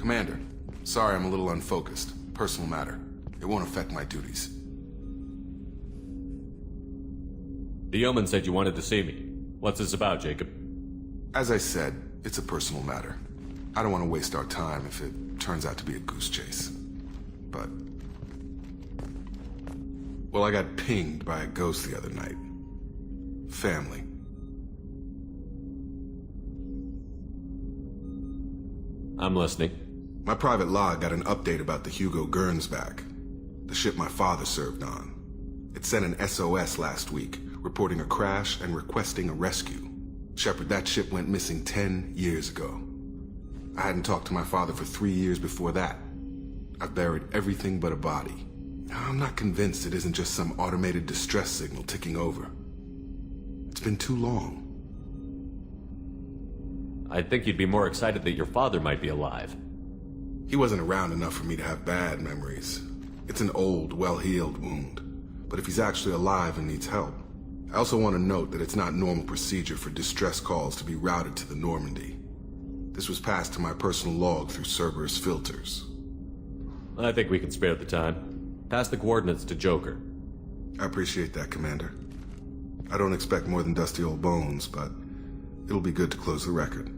Commander, sorry I'm a little unfocused. Personal matter. It won't affect my duties. The yeoman said you wanted to see me. What's this about, Jacob? As I said, it's a personal matter. I don't want to waste our time if it turns out to be a goose chase. But... well, I got pinged by a ghost the other night. Family. I'm listening. My private log got an update about the Hugo Gurns back. The ship my father served on. It sent an SOS last week, reporting a crash and requesting a rescue. Shepard, that ship went missing 10 years ago. I hadn't talked to my father for 3 years before that. I've buried everything but a body. I'm not convinced it isn't just some automated distress signal ticking over. It's been too long. I think you'd be more excited that your father might be alive. He wasn't around enough for me to have bad memories. It's an old, well-healed wound. But if he's actually alive and needs help, I also want to note that it's not normal procedure for distress calls to be routed to the Normandy. This was passed to my personal log through Cerberus filters. I think we can spare the time. Pass the coordinates to Joker. I appreciate that, Commander. I don't expect more than dusty old bones, but it'll be good to close the record.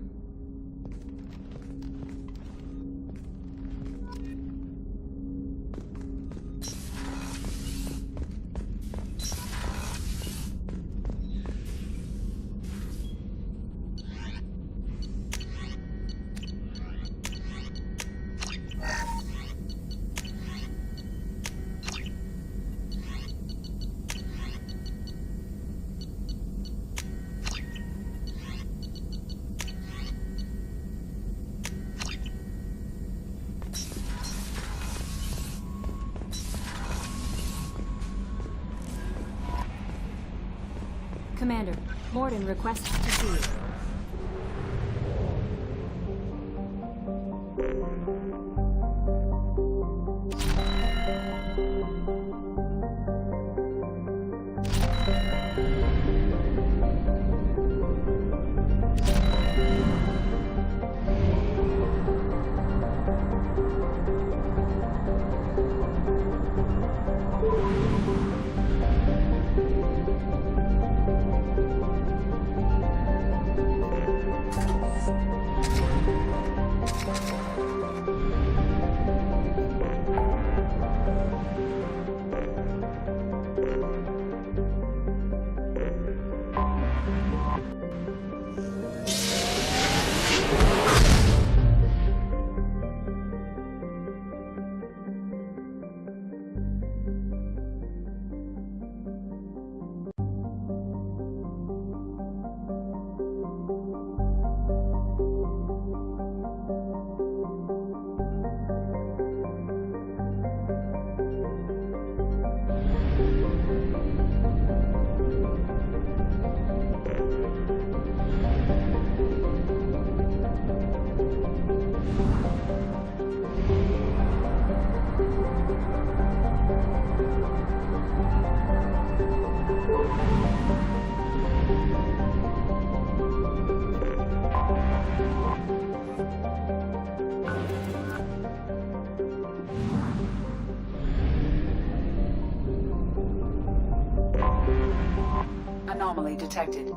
Commander, Morden requests to see you. Anomaly detected.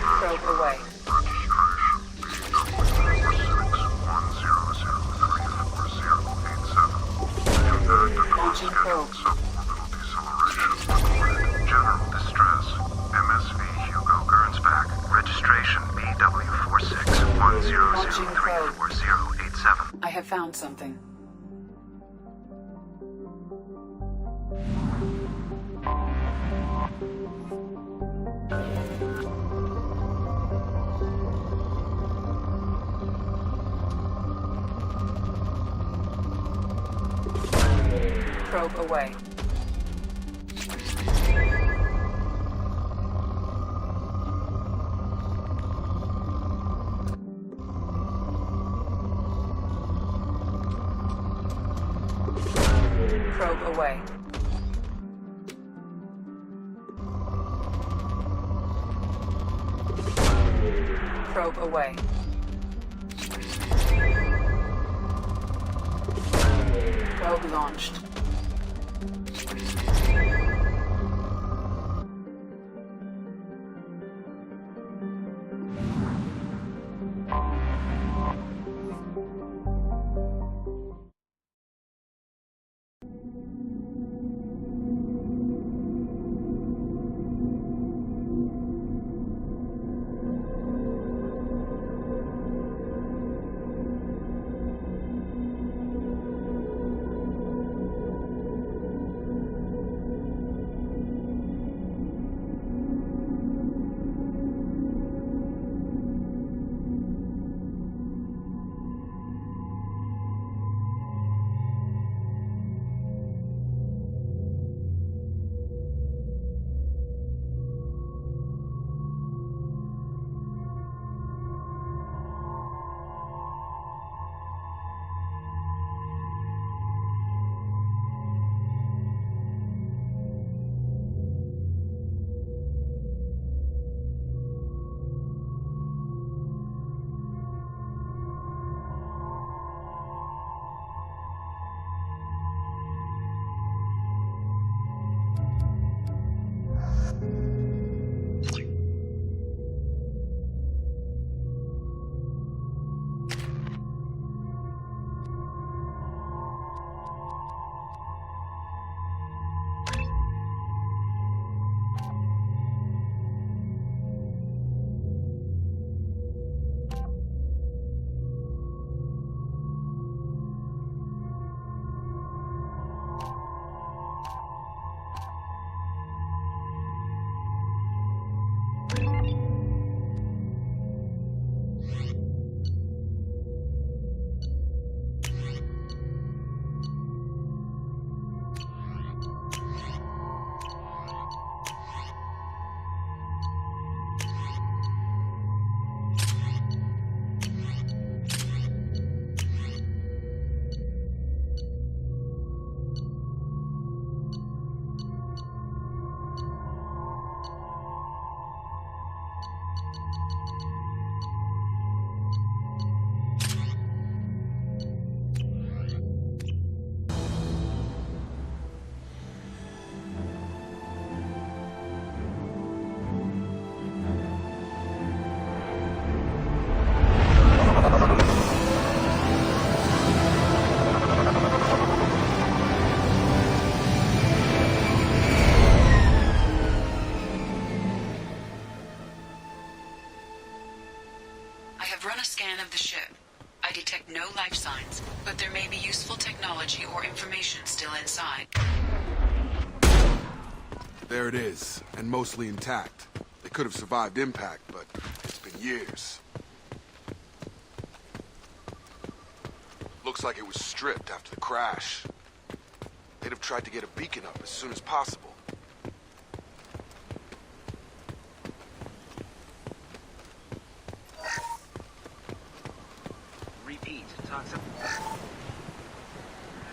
Probe away. Launching probe. General distress. MSV Hugo Gurns back. Registration BW4610034087. I have found something. Probe away. Probe away. Probe away. Probe launched. Of the ship. I detect no life signs, but there may be useful technology or information still inside. There it is, and mostly intact. They could have survived impact, but it's been years. Looks like it was stripped after the crash. They'd have tried to get a beacon up as soon as possible.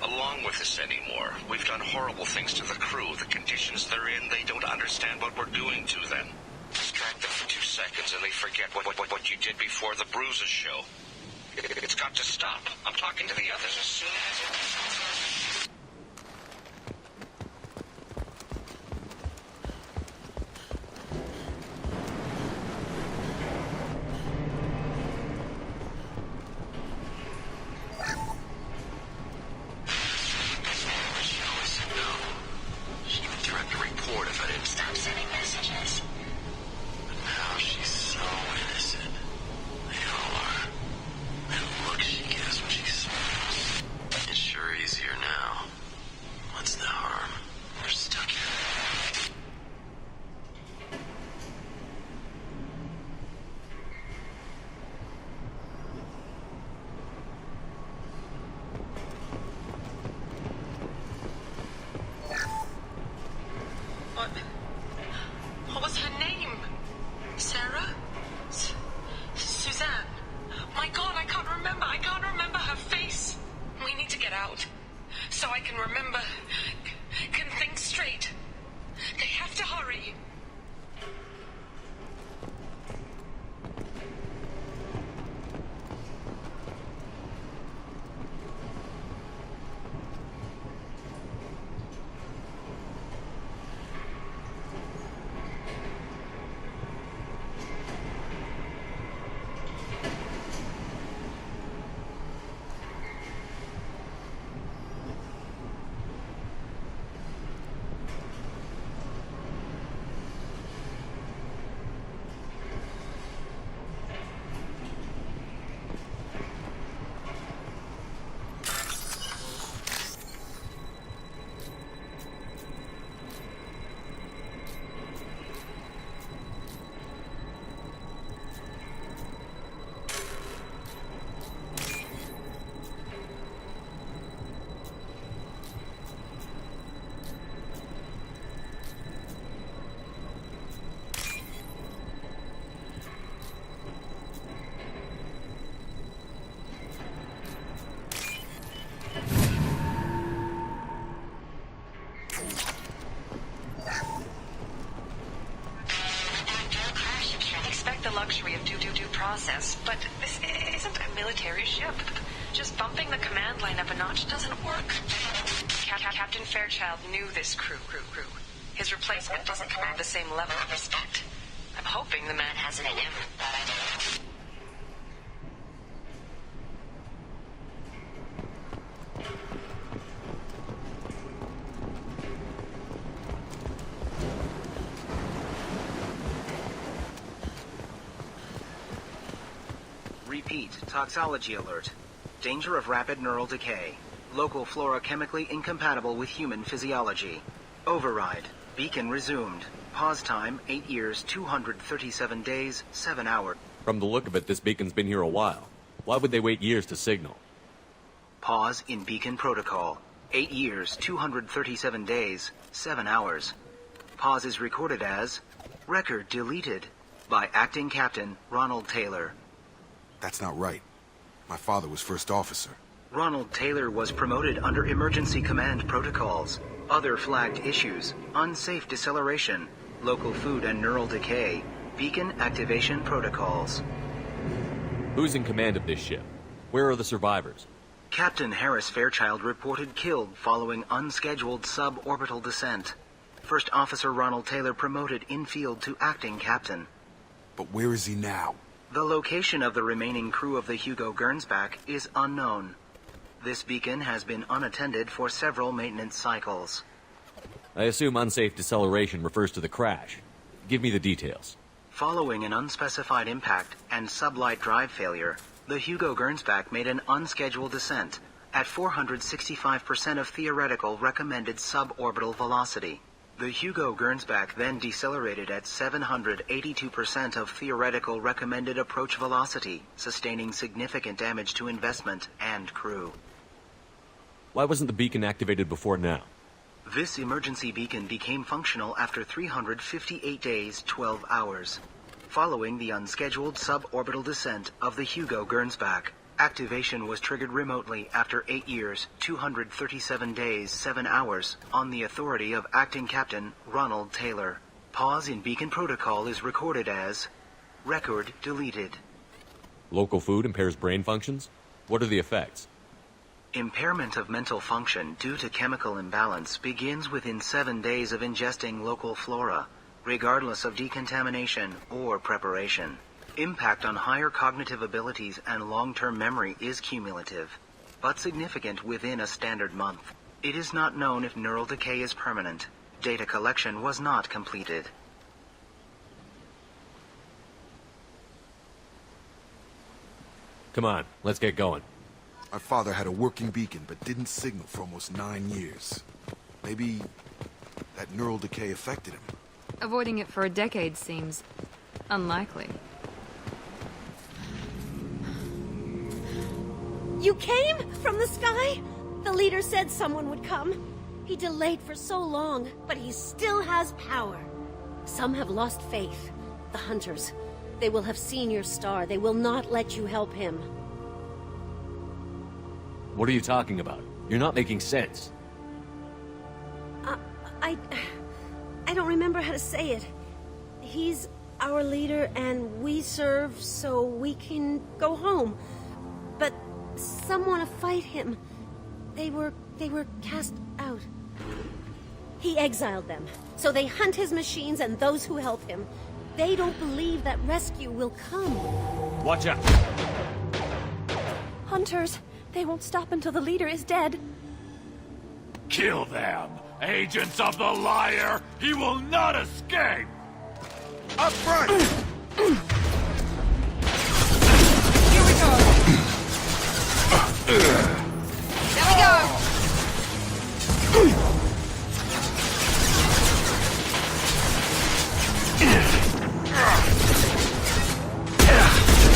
Along with this anymore. We've done horrible things to the crew. The conditions they're in, they don't understand what we're doing to them. Distract them for 2 seconds and they forget what you did before the bruises show. It's got to stop. I'm talking to the others as soon as it... Srry's the luxury of due process, but this isn't a military ship. Just bumping the command line up a notch doesn't work. Captain Fairchild knew this crew. His replacement doesn't command the same level of respect. I'm hoping the man has it in him, but I don't know. Repeat, toxology alert. Danger of rapid neural decay. Local flora chemically incompatible with human physiology. Override. Beacon resumed. Pause time, 8 years, 237 days, 7 hours. From the look of it, this beacon's been here a while. Why would they wait years to signal? Pause in beacon protocol. 8 years, 237 days, 7 hours. Pause is recorded as record deleted by Acting Captain Ronald Taylor. That's not right. My father was first officer. Ronald Taylor was promoted under emergency command protocols. Other flagged issues: unsafe deceleration, local food and neural decay, beacon activation protocols. Who's in command of this ship? Where are the survivors? Captain Harris Fairchild reported killed following unscheduled suborbital descent. First Officer Ronald Taylor promoted in-field to acting captain. But where is he now? The location of the remaining crew of the Hugo Gernsback is unknown. This beacon has been unattended for several maintenance cycles. I assume unsafe deceleration refers to the crash. Give me the details. Following an unspecified impact and sublight drive failure, the Hugo Gernsback made an unscheduled descent at 465% of theoretical recommended suborbital velocity. The Hugo Gernsback then decelerated at 782% of theoretical recommended approach velocity, sustaining significant damage to investment and crew. Why wasn't the beacon activated before now? This emergency beacon became functional after 358 days, 12 hours. Following the unscheduled suborbital descent of the Hugo Gernsback, activation was triggered remotely after 8 years, 237 days, 7 hours, on the authority of Acting Captain Ronald Taylor. Pause in beacon protocol is recorded as record deleted. Local food impairs brain functions? What are the effects? Impairment of mental function due to chemical imbalance begins within 7 days of ingesting local flora, regardless of decontamination or preparation. Impact on higher cognitive abilities and long-term memory is cumulative, but significant within a standard month. It is not known if neural decay is permanent. Data collection was not completed. Come on, let's get going. My father had a working beacon, but didn't signal for almost 9 years. Maybe that neural decay affected him. Avoiding it for a decade seems unlikely. You came from the sky? The leader said someone would come. He delayed for so long, but he still has power. Some have lost faith. The hunters. They will have seen your star. They will not let you help him. What are you talking about? You're not making sense. I don't remember how to say it. He's our leader and we serve so we can go home. But some want to fight him. They were cast out. He exiled them, so they hunt his machines and those who help him. They don't believe that rescue will come. Watch out! Hunters, they won't stop until the leader is dead. Kill them! Agents of the liar! He will not escape! Up front! Here we go! There we go!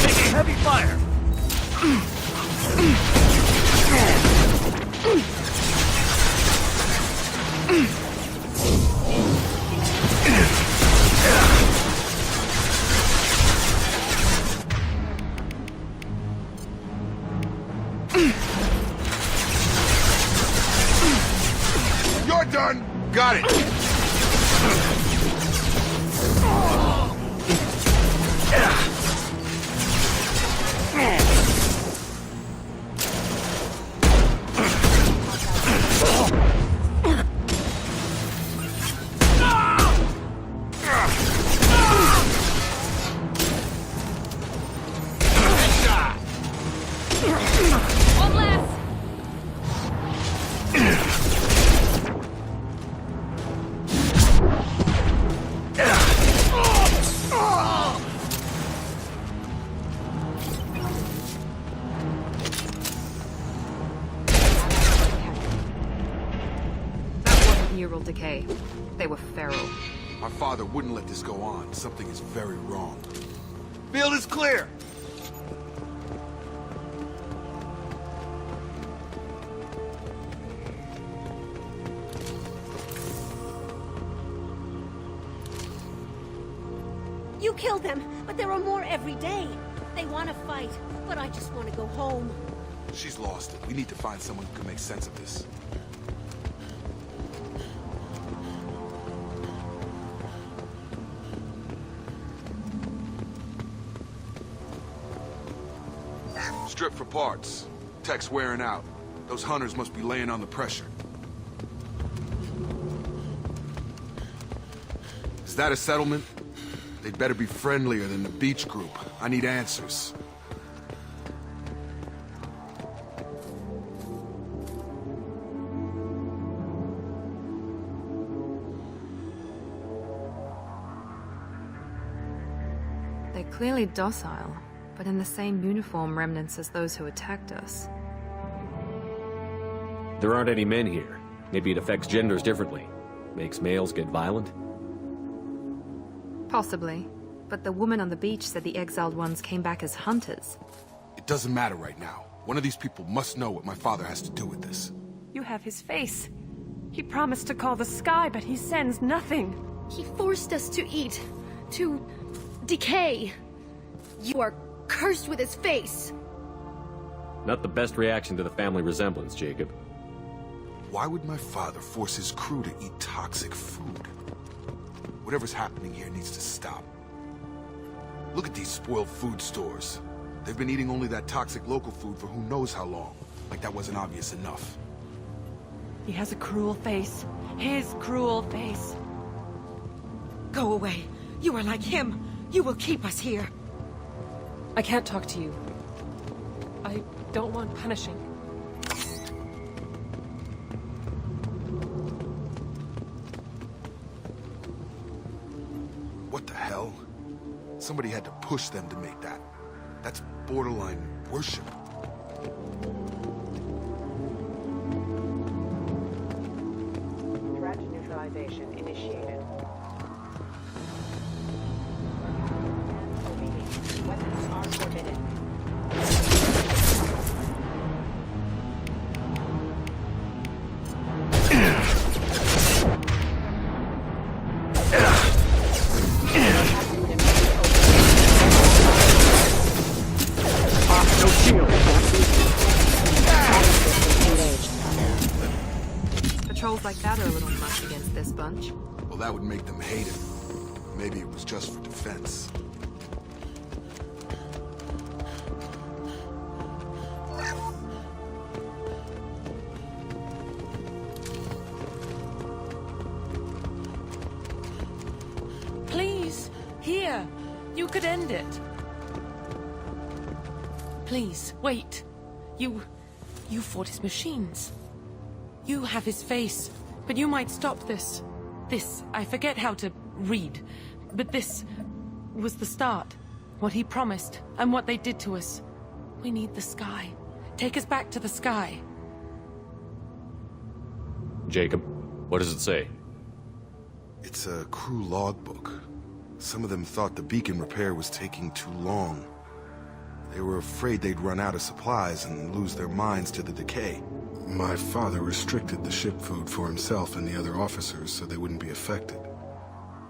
Taking heavy fire! You're done! Got it! Yeah. decay. They were feral. My father wouldn't let this go on. Something is very wrong. Field is clear! You killed them, but there are more every day. They want to fight, but I just want to go home. She's lost it. We need to find someone who can make sense of this. Strip for parts. Tech's wearing out. Those hunters must be laying on the pressure. Is that a settlement? They'd better be friendlier than the beach group. I need answers. They're clearly docile, but in the same uniform remnants as those who attacked us. There aren't any men here. Maybe it affects genders differently. Makes males get violent? Possibly. But the woman on the beach said the exiled ones came back as hunters. It doesn't matter right now. One of these people must know what my father has to do with this. You have his face. He promised to call the sky, but he sends nothing. He forced us to eat, to decay. You are cursed with his face. Not the best reaction to the family resemblance, Jacob. Why would my father force his crew to eat toxic food? Whatever's happening here needs to stop. Look at these spoiled food stores. They've been eating only that toxic local food for who knows how long. Like that wasn't obvious enough. He has a cruel face. His cruel face. Go away. You are like him. You will keep us here. I can't talk to you. I don't want punishing. What the hell? Somebody had to push them to make that. That's borderline worship. Threat neutralization initiated. Weapons are forbidden. Patrols like that are a little much against this bunch. Well, that would make them hate him. Maybe it was just for defense. Please, here. You could end it. Please, wait. You fought his machines. You have his face, but you might stop this. This, I forget how to read, but this was the start. What he promised, and what they did to us. We need the sky. Take us back to the sky. Jacob, what does it say? It's a crew logbook. Some of them thought the beacon repair was taking too long. They were afraid they'd run out of supplies and lose their minds to the decay. My father restricted the ship food for himself and the other officers so they wouldn't be affected.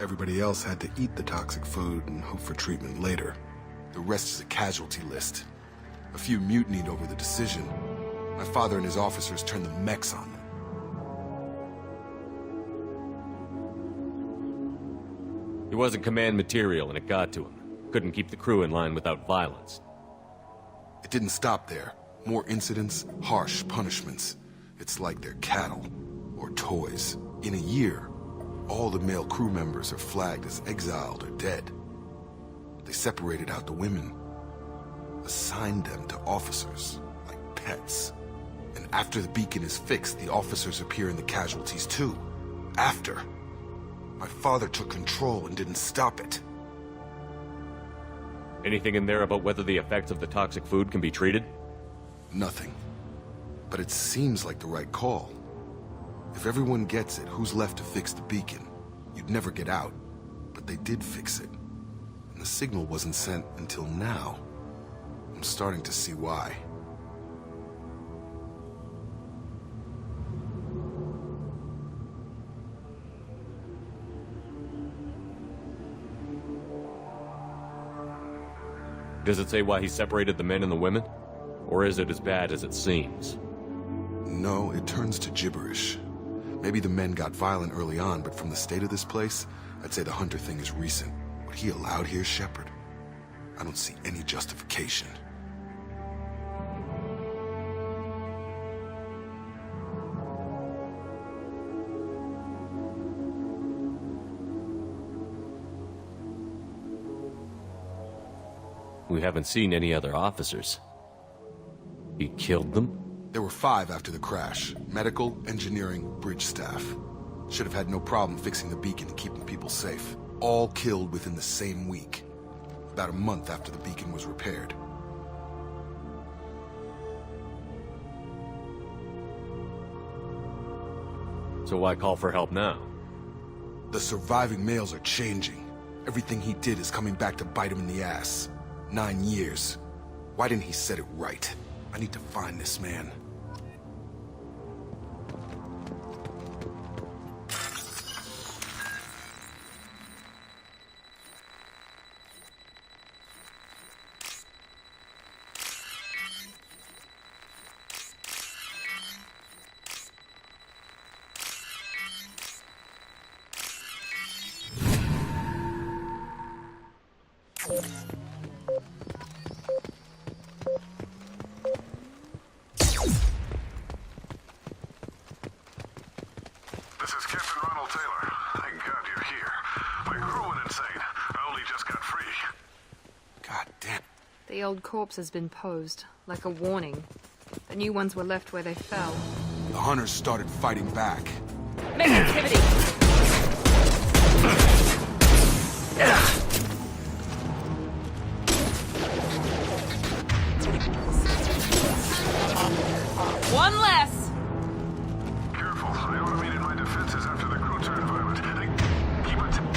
Everybody else had to eat the toxic food and hope for treatment later. The rest is a casualty list. A few mutinied over the decision. My father and his officers turned the mechs on them. He wasn't command material and it got to him. Couldn't keep the crew in line without violence. It didn't stop there. More incidents, harsh punishments. It's like they're cattle or toys. In a year, all the male crew members are flagged as exiled or dead. They separated out the women, assigned them to officers, like pets. And after the beacon is fixed, the officers appear in the casualties too. After. My father took control and didn't stop it. Anything in there about whether the effects of the toxic food can be treated? Nothing. But it seems like the right call. If everyone gets it, who's left to fix the beacon? You'd never get out. But they did fix it. And the signal wasn't sent until now. I'm starting to see why. Does it say why he separated the men and the women? Or is it as bad as it seems? No, it turns to gibberish. Maybe the men got violent early on, but from the state of this place, I'd say the Hunter thing is recent. What he allowed here, Shepard? I don't see any justification. We haven't seen any other officers. He killed them? There were 5 after the crash. Medical, engineering, bridge staff. Should have had no problem fixing the beacon and keeping people safe. All killed within the same week. About a month after the beacon was repaired. So why call for help now? The surviving males are changing. Everything he did is coming back to bite him in the ass. 9 years. Why didn't he set it right? I need to find this man. This is Captain Ronald Taylor. Thank God you're here. My crew went insane. I only just got free. God damn. The old corpse has been posed, like a warning. The new ones were left where they fell. The Hunters started fighting back. Make activity! One less! Careful. I automated my defenses after the crew turned violent. They keep attacking.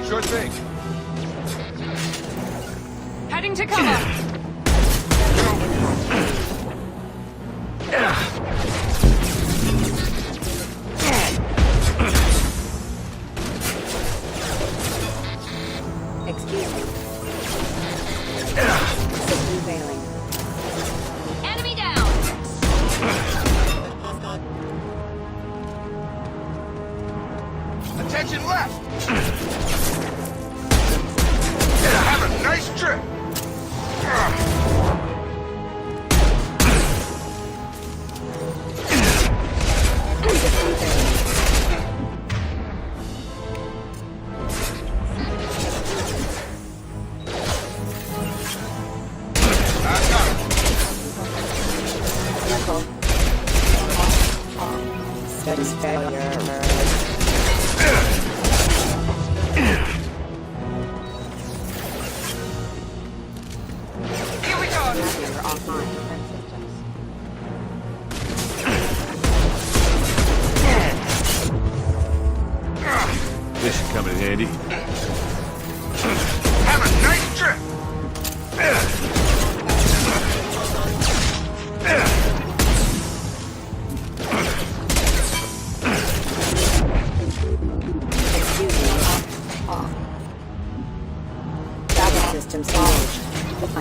Sure thing. Heading to cover! Excuse me. Surveilling. Enemy down! Attention left! Have a nice trip! Studies failure. Here we go! You're offline. This should come in handy. Have a nice trip! Excuse me. Off. Backup systems engaged. I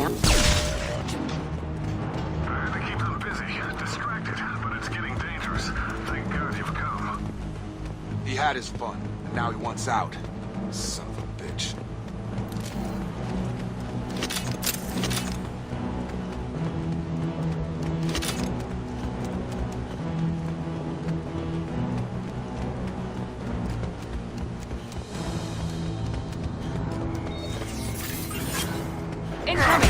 had to keep them busy, distracted, but it's getting dangerous. Thank God you've come. He had his fun, and now he wants out. Son of a bitch. Incoming!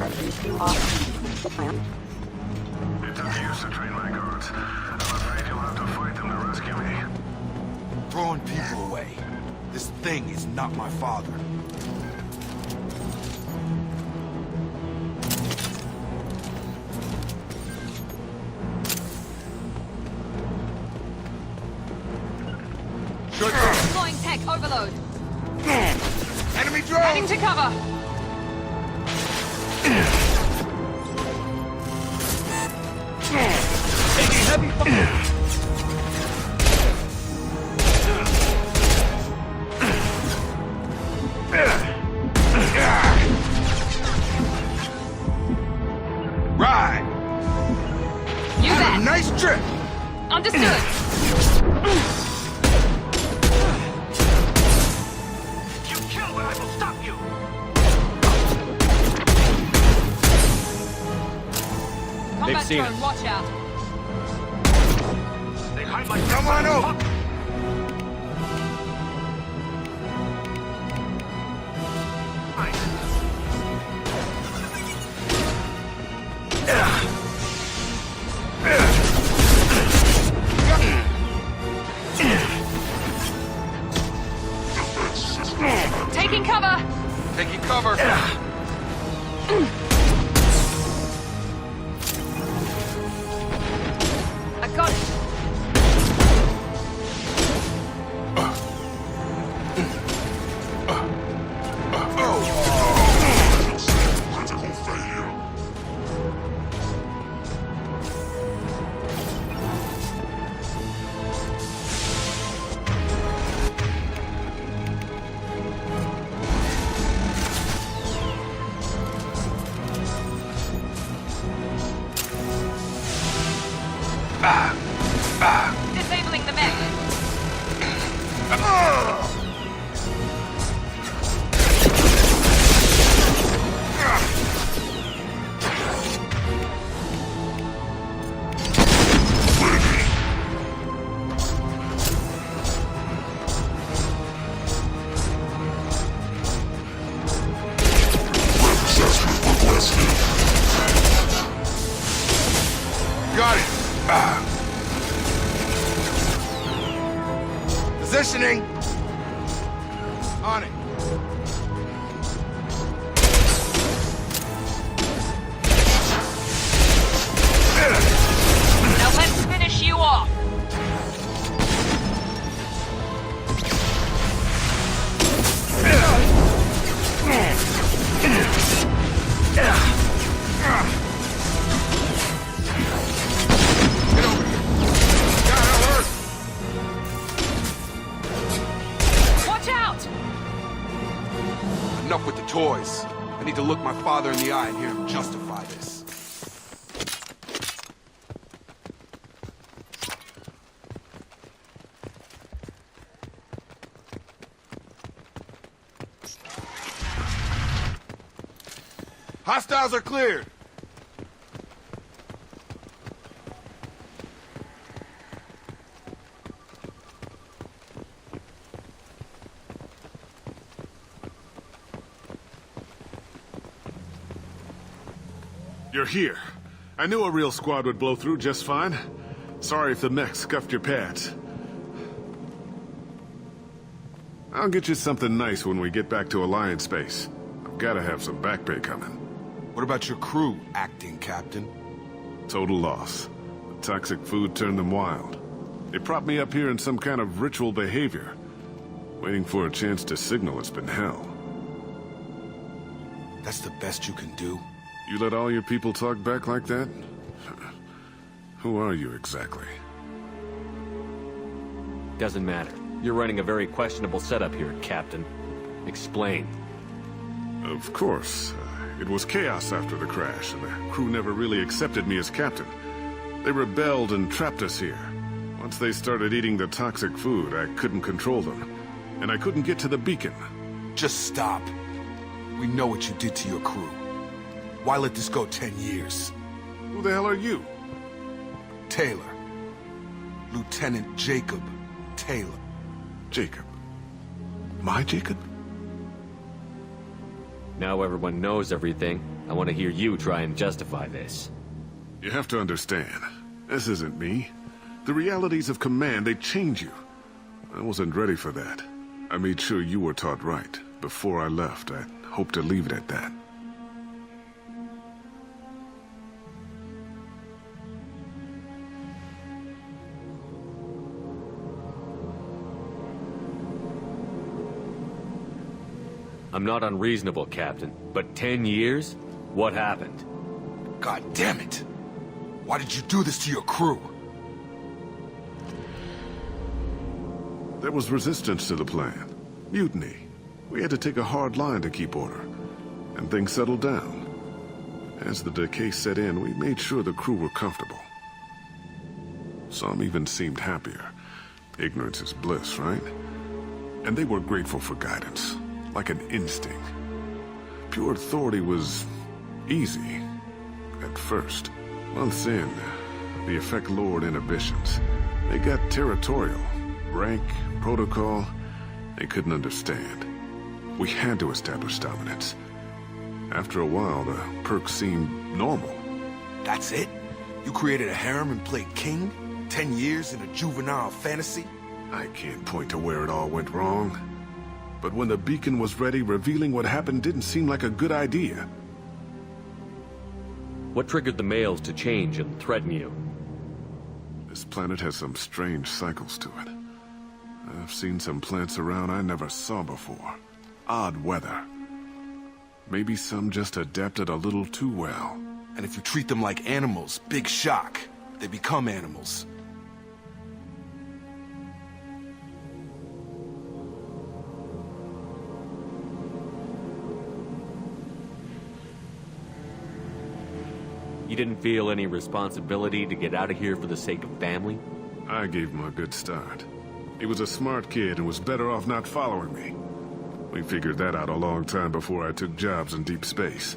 It took years to train my guards. I'm afraid you'll have to fight them to rescue me. Throwing people away. This thing is not my father. Sure thing. Deploying tech overload. Enemy drone! Heading to cover. Taking heavy fire. Right. You bet. Nice trip. Understood. You kill, but I will stop you. Combat seen drone, it. watch out. They hide my... Come on over. Taking cover. Taking cover. I got it. Critical failure. Disabling the mech. Got it. Positioning. On it. Now let's finish you off. Watch out! Enough with the toys. I need to look my father in the eye and hear him justify this. Hostiles are cleared. You're here. I knew a real squad would blow through just fine. Sorry if the mech scuffed your pads. I'll get you something nice when we get back to Alliance space. I've gotta have some back pay coming. What about your crew, acting captain? Total loss. The toxic food turned them wild. They propped me up here in some kind of ritual behavior. Waiting for a chance to signal has been hell. That's the best you can do? You let all your people talk back like that? Who are you exactly? Doesn't matter. You're running a very questionable setup here, Captain. Explain. Of course. It was chaos after the crash, and the crew never really accepted me as captain. They rebelled and trapped us here. Once they started eating the toxic food, I couldn't control them. And I couldn't get to the beacon. Just stop. We know what you did to your crew. Why let this go 10 years? Who the hell are you? Taylor. Lieutenant Jacob Taylor. Jacob. My Jacob? Now everyone knows everything. I want to hear you try and justify this. You have to understand, this isn't me. The realities of command, they change you. I wasn't ready for that. I made sure you were taught right. Before I left, I hope to leave it at that. I'm not unreasonable, Captain, but 10 years? What happened? God damn it! Why did you do this to your crew? There was resistance to the plan. Mutiny. We had to take a hard line to keep order. And things settled down. As the decay set in, we made sure the crew were comfortable. Some even seemed happier. Ignorance is bliss, right? And they were grateful for guidance. Like an instinct. Pure authority was easy. At first. Months in, the effect lowered inhibitions. They got territorial. Rank, protocol, they couldn't understand. We had to establish dominance. After a while, the perks seemed normal. That's it? You created a harem and played king? 10 years in a juvenile fantasy? I can't point to where it all went wrong. But when the beacon was ready, revealing what happened didn't seem like a good idea. What triggered the males to change and threaten you? This planet has some strange cycles to it. I've seen some plants around I never saw before. Odd weather. Maybe some just adapted a little too well. And if you treat them like animals, big shock. They become animals. You didn't feel any responsibility to get out of here for the sake of family? I gave him a good start. He was a smart kid and was better off not following me. We figured that out a long time before I took jobs in deep space.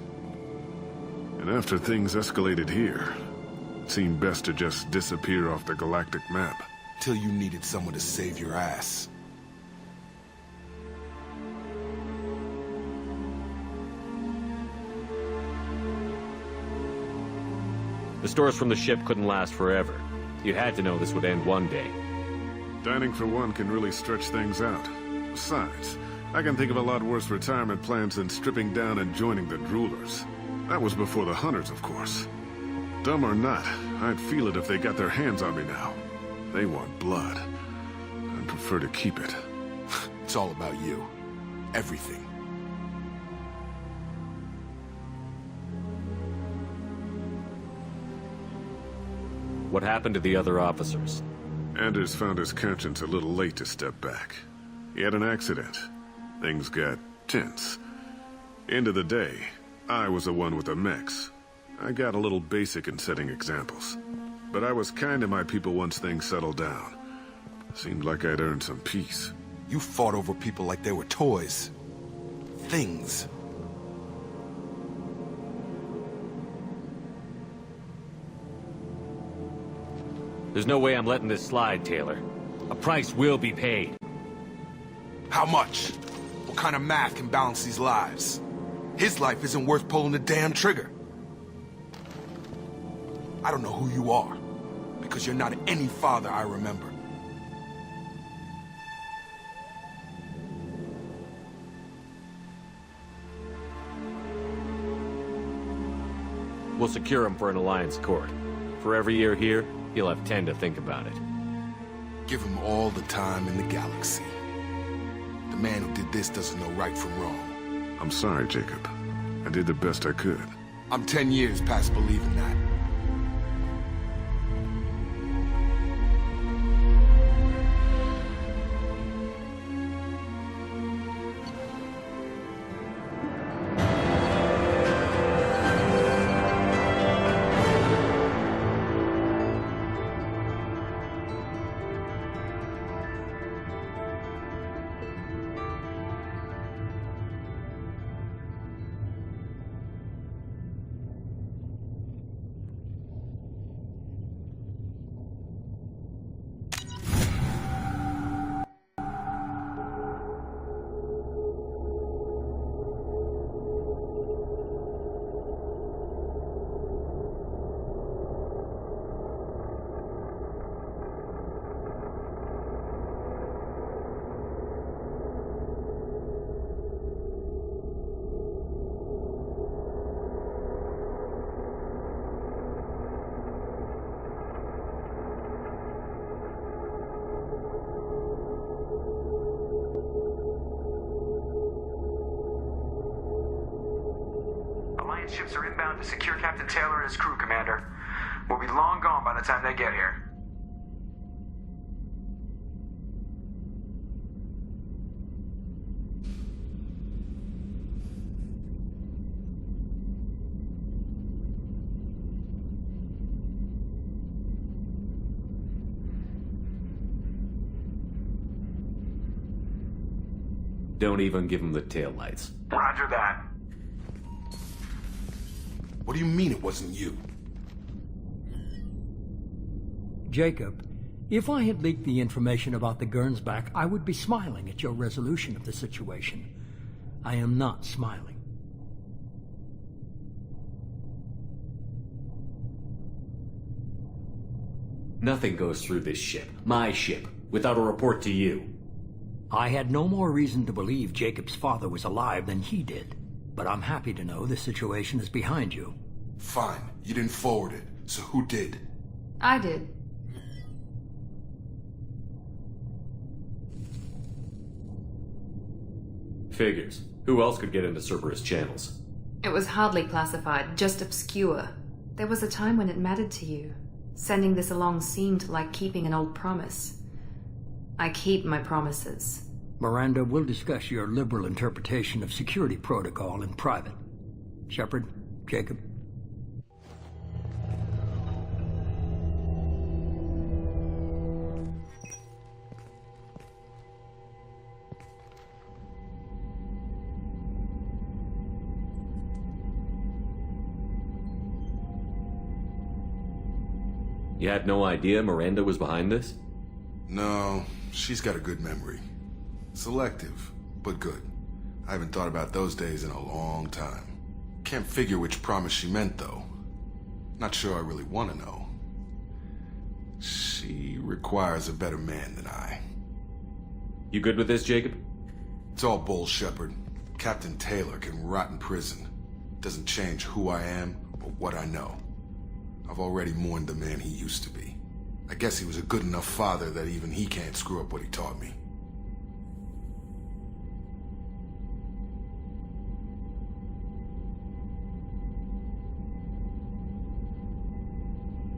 And after things escalated here, it seemed best to just disappear off the galactic map. Till you needed someone to save your ass. The stores from the ship couldn't last forever. You had to know this would end one day. Dining for one can really stretch things out. Besides, I can think of a lot worse retirement plans than stripping down and joining the droolers. That was before the hunters, of course. Dumb or not, I'd feel it if they got their hands on me now. They want blood. I'd prefer to keep it. It's all about you. Everything. What happened to the other officers? Anders found his conscience a little late to step back. He had an accident. Things got tense. End of the day, I was the one with the mechs. I got a little basic in setting examples. But I was kind to my people once things settled down. Seemed like I'd earned some peace. You fought over people like they were toys. Things. There's no way I'm letting this slide, Taylor. A price will be paid. How much? What kind of math can balance these lives? His life isn't worth pulling the damn trigger. I don't know who you are, because you're not any father I remember. We'll secure him for an Alliance court. For every year here, he'll have 10 to think about it. Give him all the time in the galaxy. The man who did this doesn't know right from wrong. I'm sorry, Jacob. I did the best I could. I'm 10 years past believing that. Alliance ships are inbound to secure Captain Taylor and his crew, Commander. We'll be long gone by the time they get here. Don't even give him the taillights. Roger that. What do you mean it wasn't you? Jacob, if I had leaked the information about the Gernsback, I would be smiling at your resolution of the situation. I am not smiling. Nothing goes through this ship, my ship, without a report to you. I had no more reason to believe Jacob's father was alive than he did. But I'm happy to know the situation is behind you. Fine. You didn't forward it. So who did? I did. Figures. Who else could get into Cerberus channels? It was hardly classified, just obscure. There was a time when it mattered to you. Sending this along seemed like keeping an old promise. I keep my promises. Miranda, we'll discuss your liberal interpretation of security protocol in private. Shepard, Jacob. You had no idea Miranda was behind this? No, she's got a good memory. Selective, but good. I haven't thought about those days in a long time. Can't figure which promise she meant, though. Not sure I really want to know. She requires a better man than I. You good with this, Jacob? It's all bull, Shepard. Captain Taylor can rot in prison. Doesn't change who I am or what I know. I've already mourned the man he used to be. I guess he was a good enough father that even he can't screw up what he taught me.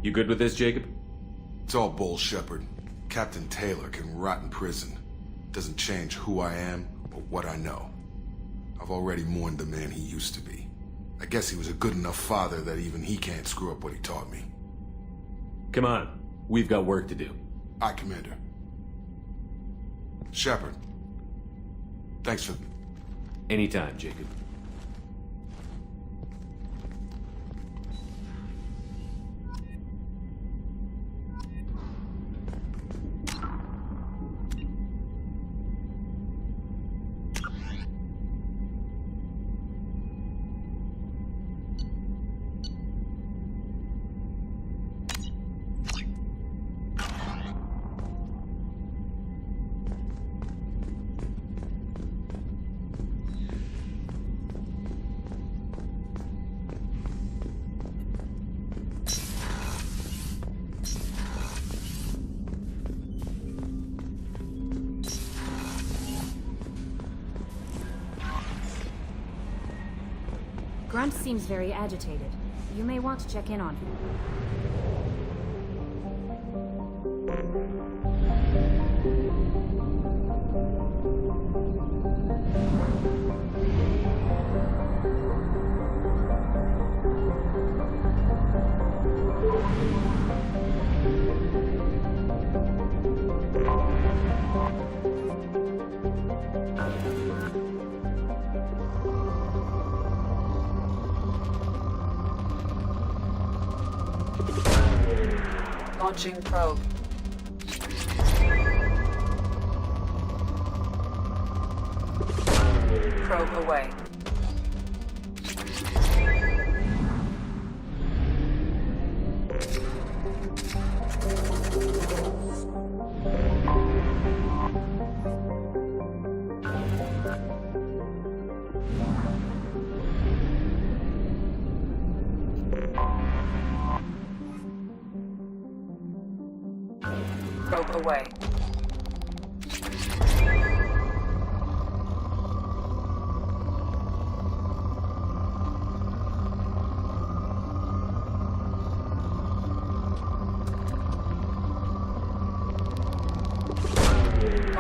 You good with this, Jacob? It's all bull, Shepard. Captain Taylor can rot in prison. Doesn't change who I am or what I know. I've already mourned the man he used to be. I guess he was a good enough father that even he can't screw up what he taught me. Come on. We've got work to do. Aye, Commander. Shepard. Thanks for... Anytime, Jacob. Grunt seems very agitated. You may want to check in on him. Launching probe. Probe away. Probe away.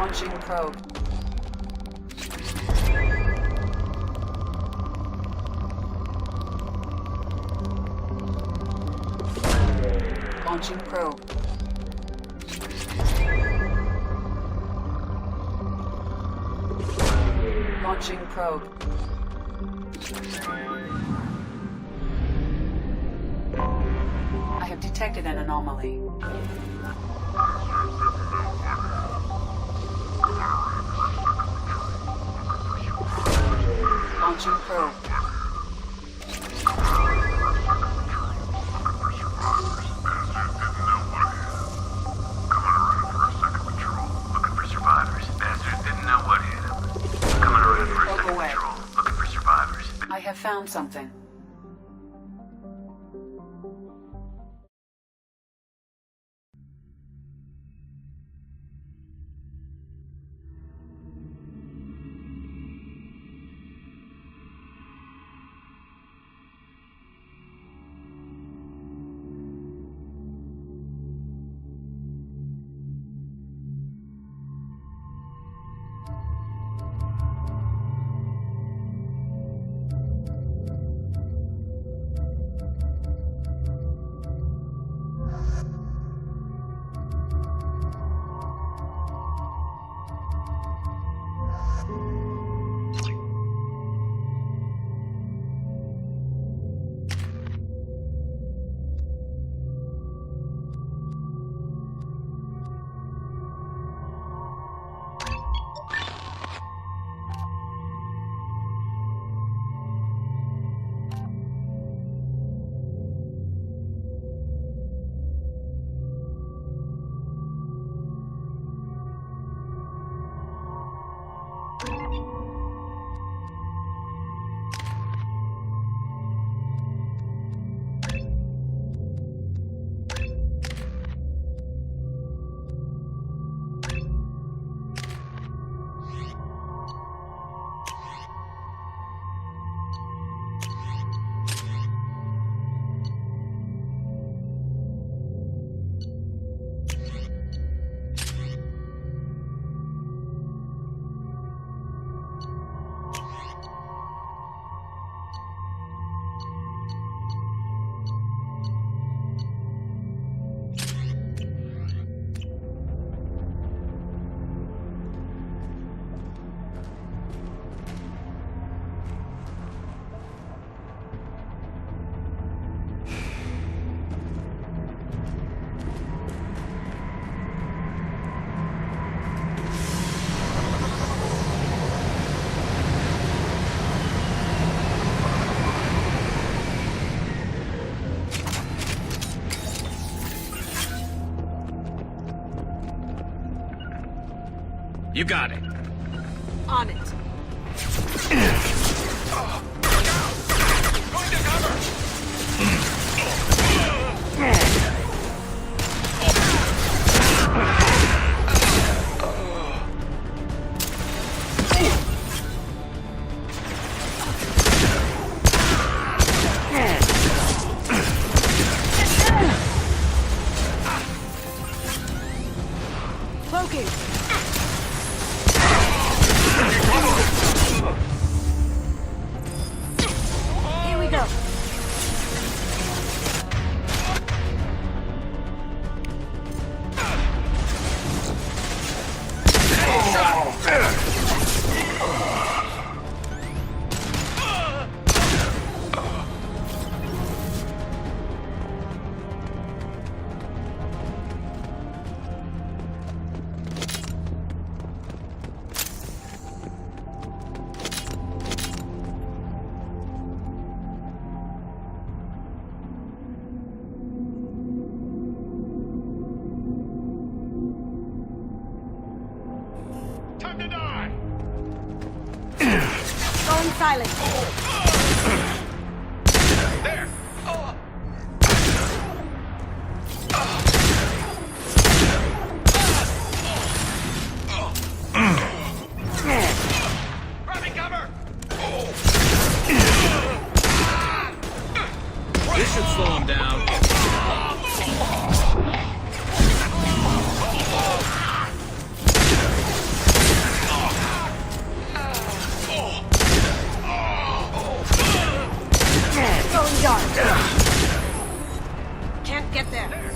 Launching probe. Launching probe. Launching probe. I have detected an anomaly. Launching probe. I have found something. You got it. On it. Going to cover! Cloaking. Here we go. Time to die! Going silent. There! Grabbing cover! This should slow him down. get there.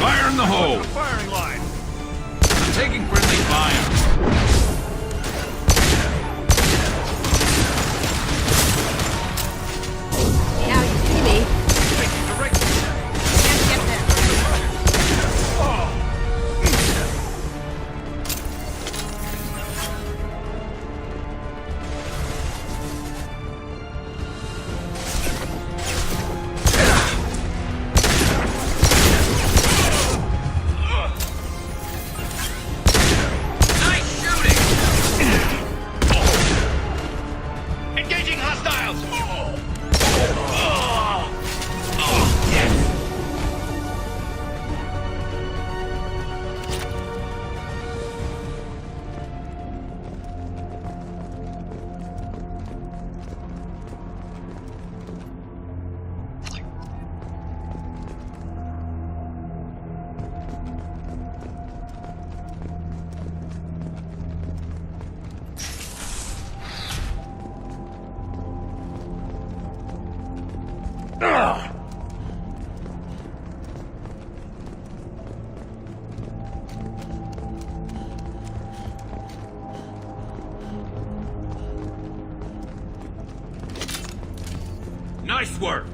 Fire in the hole! Firing line! I'm taking friendly fire! Now you see me. Taking direction! Can't get there. Engaging hostiles! Nice work!